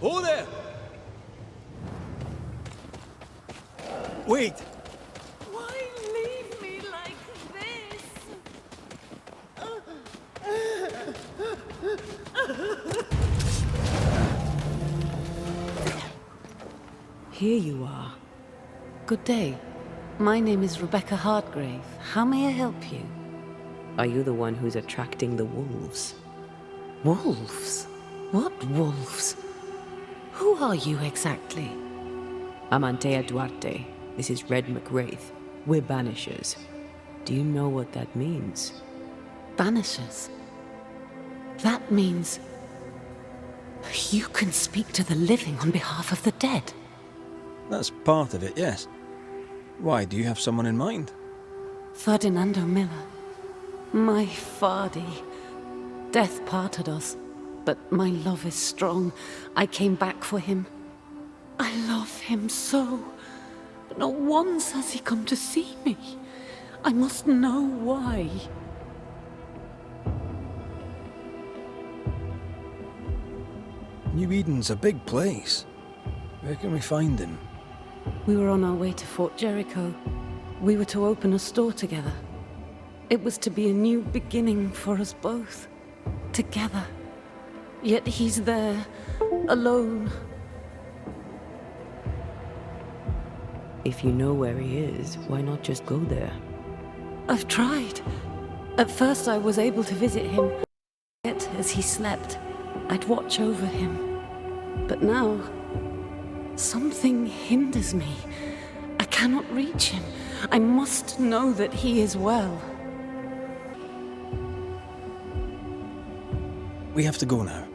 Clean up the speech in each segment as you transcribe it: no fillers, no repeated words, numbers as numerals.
Oh there! Wait! Why leave me like this? Here you are. Good day. My name is Rebecca Hardgrave. How may I help you? Are you the one who's attracting the wolves? Wolves? What wolves? Who are you exactly? I'm Antea Duarte. This is Red McWraith. We're Banishers. Do you know what that means? Banishers? That means you can speak to the living on behalf of the dead. That's part of it, yes. Why, do you have someone in mind? Ferdinando Miller. My Fardy. Death parted us, but my love is strong. I came back for him. I love him so. But not once has he come to see me. I must know why. New Eden's a big place. Where can we find him? We were on our way to Fort Jericho. We were to open a store together. It was to be a new beginning for us both. Together. Yet he's there, alone. If you know where he is, why not just go there? I've tried. At first I was able to visit him. Yet as he slept, I'd watch over him. But now, something hinders me. I cannot reach him. I must know that he is well. We have to go now.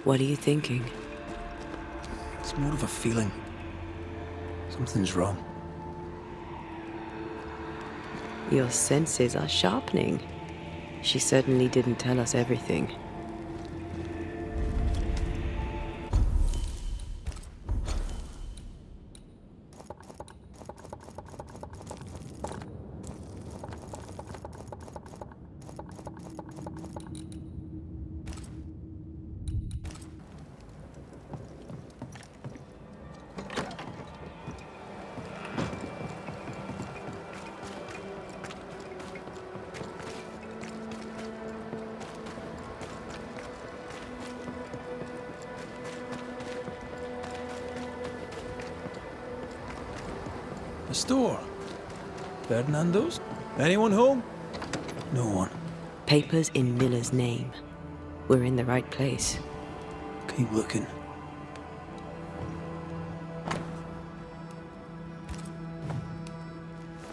What are you thinking? It's more of a feeling. Something's wrong. Your senses are sharpening. She certainly didn't tell us everything. A store. Ferdinando's? Anyone home? No one. Papers in Miller's name. We're in the right place. Keep looking.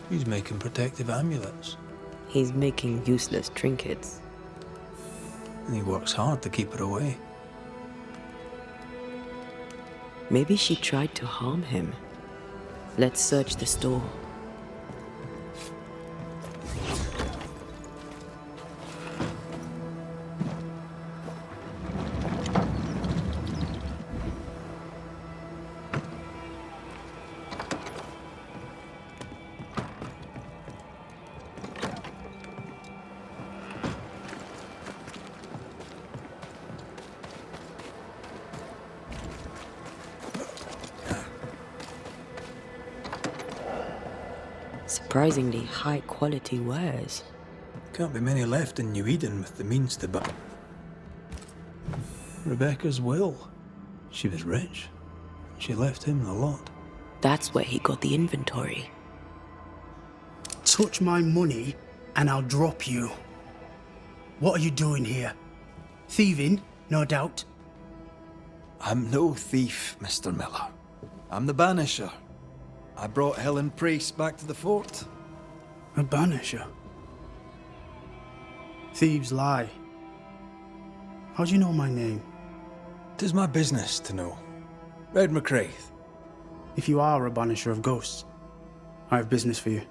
He's making protective amulets. He's making useless trinkets. And he works hard to keep her away. Maybe she tried to harm him. Let's search the store. Surprisingly high quality wares. Can't be many left in New Eden with the means to buy. Rebecca's will. She was rich. She left him the lot. That's where he got the inventory. touch my money and I'll drop you. What are you doing here? Thieving, no doubt. I'm no thief, Mr. Miller. I'm the Banisher. I brought Helen Priest back to the fort. A banisher? Thieves lie. How do you know my name? 'Tis my business to know. Red McCraith. If you are a banisher of ghosts, I have business for you.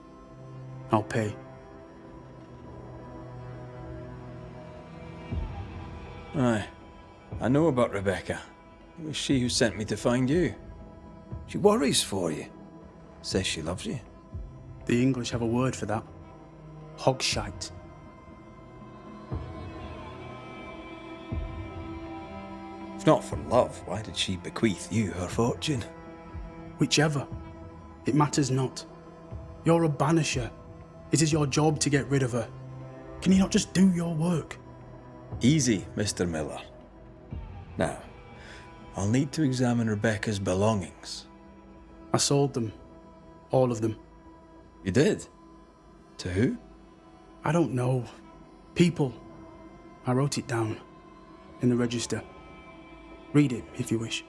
I'll pay. Aye. I know about Rebecca. It was she who sent me to find you. She worries for you. Says she loves you. The English have a word for that. Hogshite. If not for love, why did she bequeath you her fortune? Whichever. It matters not. You're a banisher. It is your job to get rid of her. Can you not just do your work? Easy, Mr. Miller. Now, I'll need to examine Rebecca's belongings. I sold them. All of them. You did? To who? I don't know. People. I wrote it down. In the register. Read it, if you wish.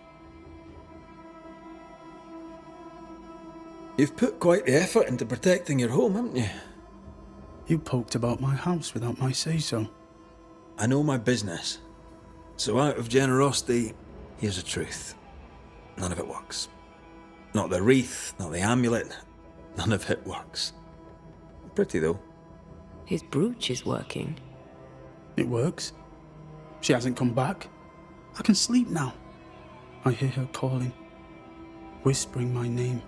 You've put quite the effort into protecting your home, haven't you? You poked about my house without my say-so. I know my business. So out of generosity, here's the truth. None of it works. Not the wreath, not the amulet. None of it works. Pretty, though. His brooch is working. It works. She hasn't come back. I can sleep now. I hear her calling, whispering my name.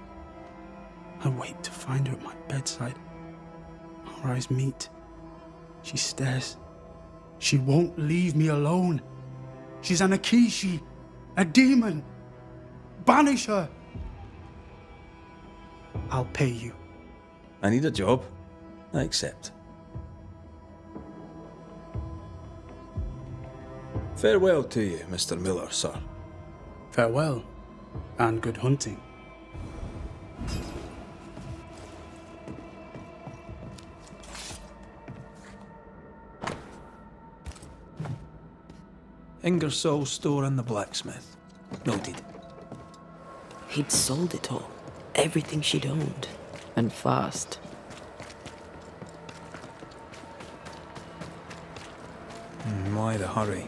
I wait to find her at my bedside. Our eyes meet. She stares. She won't leave me alone. She's an Akishi, a demon. Banish her. I'll pay you. I need a job. I accept. Farewell to you, Mr. Miller, sir. Farewell, and good hunting. Ingersoll's store and the blacksmith. Noted. He'd sold it all. Everything she'd owned. And fast. Why the hurry?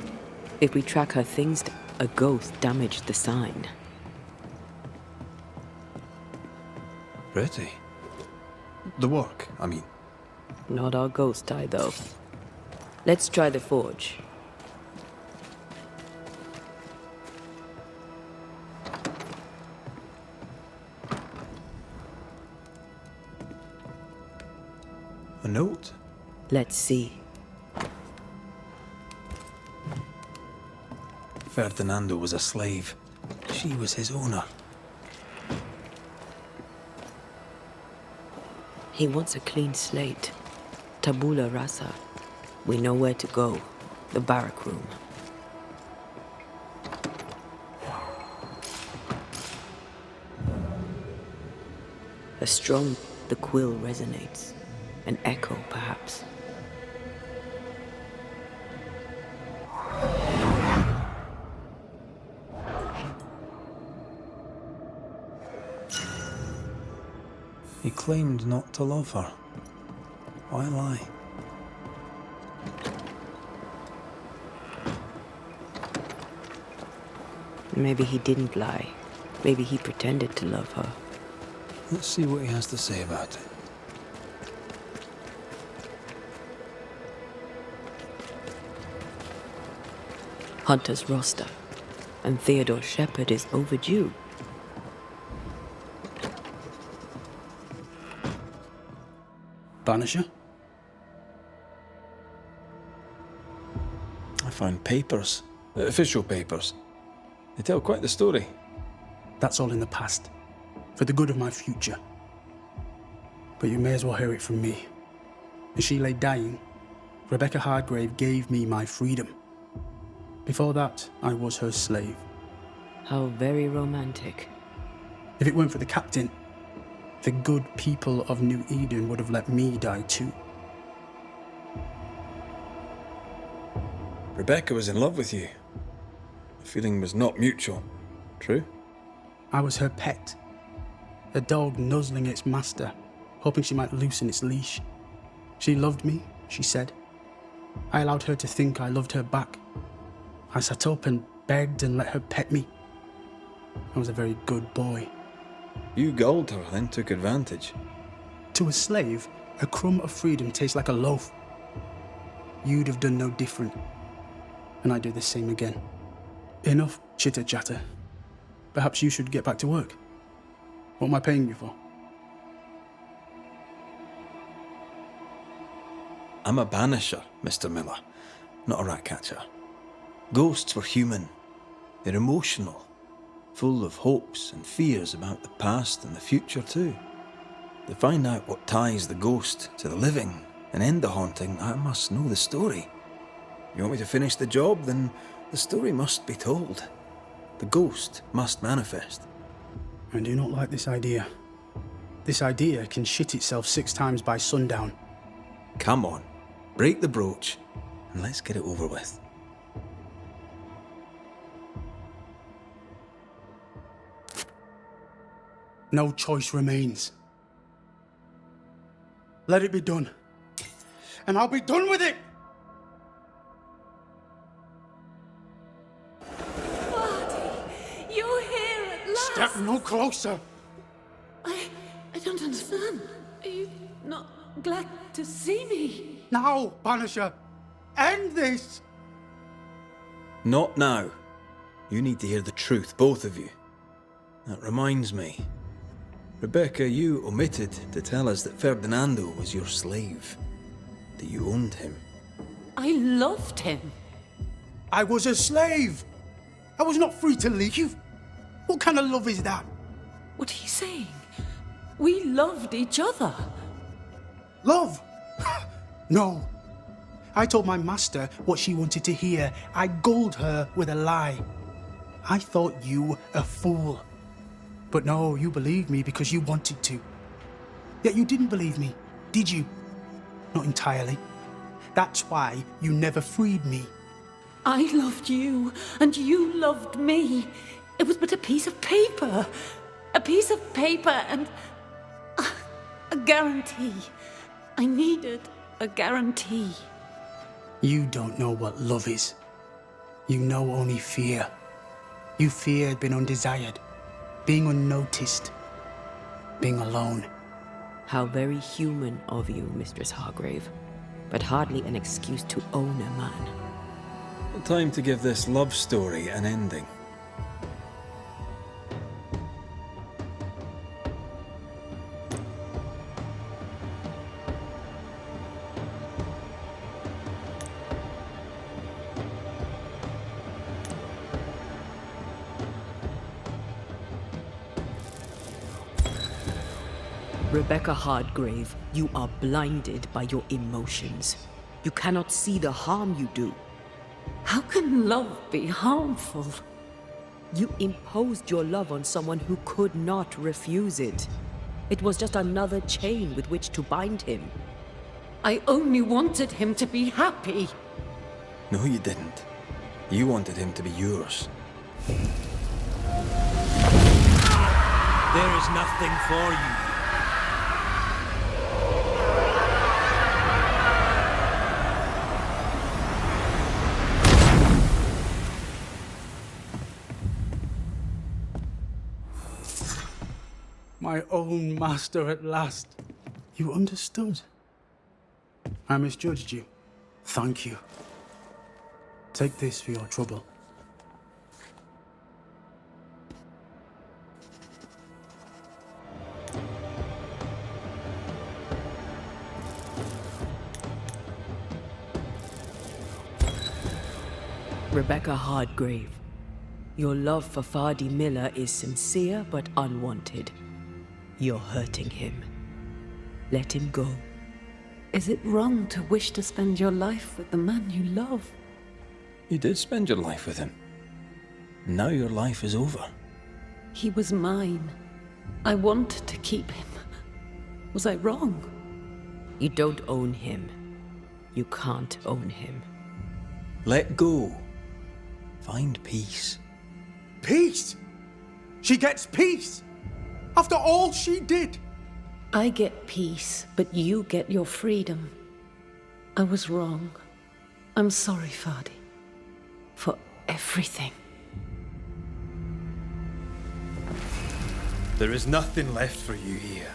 If we track her things, a ghost damaged the sign. Pretty. The work, I mean. Not our ghost eye, though. Let's try the forge. A note? Let's see. Ferdinando was a slave. She was his owner. He wants a clean slate. Tabula rasa. We know where to go. The barrack room. A strum, the quill resonates. An echo, perhaps. He claimed not to love her. Why lie? Maybe he didn't lie. Maybe he pretended to love her. Let's see what he has to say about it. Hunter's roster. And Theodore Shepard is overdue. Banisher? I found papers. Official papers. They tell quite the story. That's all in the past. For the good of my future. But you may as well hear it from me. As she lay dying, Rebecca Hardgrave gave me my freedom. Before that, I was her slave. How very romantic. If it weren't for the captain, the good people of New Eden would have let me die too. Rebecca was in love with you. The feeling was not mutual. True? I was her pet. A dog nuzzling its master, hoping she might loosen its leash. She loved me, she said. I allowed her to think I loved her back. I sat up and begged and let her pet me. I was a very good boy. You gulled her, then took advantage. To a slave, a crumb of freedom tastes like a loaf. You'd have done no different. And I'd do the same again. Enough chitter-chatter. Perhaps you should get back to work. What am I paying you for? I'm a banisher, Mr. Miller, not a rat catcher. Ghosts were human. They're emotional, full of hopes and fears about the past and the future too. To find out what ties the ghost to the living and end the haunting, I must know the story. You want me to finish the job? Then the story must be told. The ghost must manifest. I do not like this idea. This idea can shit itself 6 times by sundown. Come on, break the brooch and let's get it over with. No choice remains. Let it be done. And I'll be done with it! You're here at last! Step no closer! I don't understand. Are you not glad to see me? Now, Banisher! End this! Not now. You need to hear the truth, both of you. That reminds me. Rebecca, you omitted to tell us that Ferdinando was your slave. That you owned him. I loved him. I was a slave! I was not free to leave! What kind of love is that? What are you saying? We loved each other. Love? No. I told my master what she wanted to hear. I gulled her with a lie. I thought you a fool. But no, you believed me because you wanted to. Yet you didn't believe me, did you? Not entirely. That's why you never freed me. I loved you, and you loved me. It was but a piece of paper. A piece of paper and a guarantee. I needed a guarantee. You don't know what love is. You know only fear. You feared being undesired, being unnoticed, being alone. How very human of you, Mistress Hargrave, but hardly an excuse to own a man. Time to give this love story an ending. Rebecca Hardgrave, you are blinded by your emotions. You cannot see the harm you do. How can love be harmful? You imposed your love on someone who could not refuse it. It was just another chain with which to bind him. I only wanted him to be happy. No, you didn't. You wanted him to be yours. There is nothing for you. My own master at last. You understood. I misjudged you. Thank you. Take this for your trouble. Rebecca Hardgrave, your love for Fardy Miller is sincere but unwanted. You're hurting him. Let him go. Is it wrong to wish to spend your life with the man you love? You did spend your life with him. Now your life is over. He was mine. I wanted to keep him. Was I wrong? You don't own him. You can't own him. Let go. Find peace. Peace? She gets peace? After all she did? I get peace, but you get your freedom. I was wrong. I'm sorry, Fardi. For everything. There is nothing left for you here.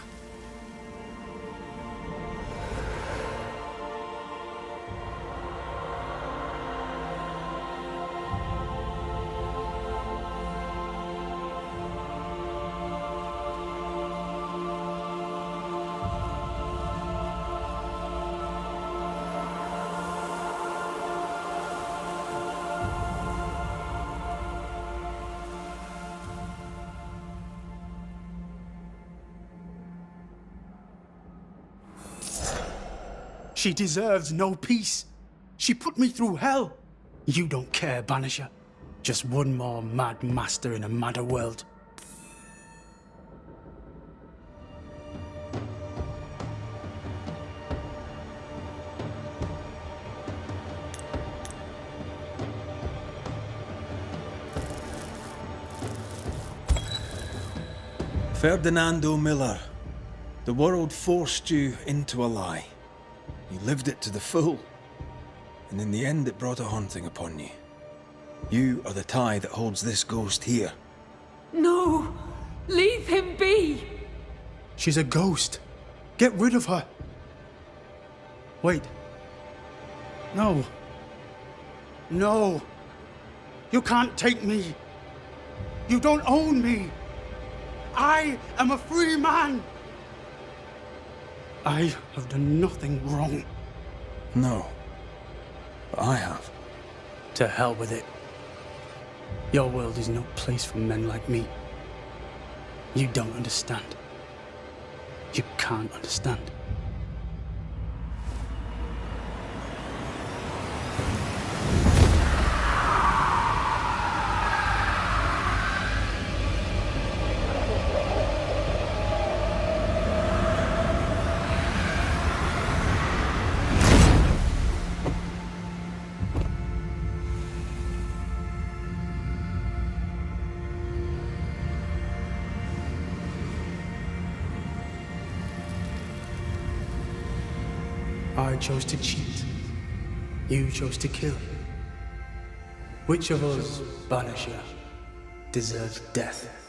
She deserves no peace. She put me through hell. You don't care, Banisher. Just one more mad master in a madder world. Ferdinando Miller, the world forced you into a lie. You lived it to the full, and in the end it brought a haunting upon you. You are the tie that holds this ghost here. No! Leave him be! She's a ghost. Get rid of her. Wait. No. No. You can't take me. You don't own me. I am a free man. I have done nothing wrong. No, but I have. To hell with it. Your world is no place for men like me. You don't understand. You can't understand. I chose to cheat. You chose to kill. Which of us, Banisher, deserves death?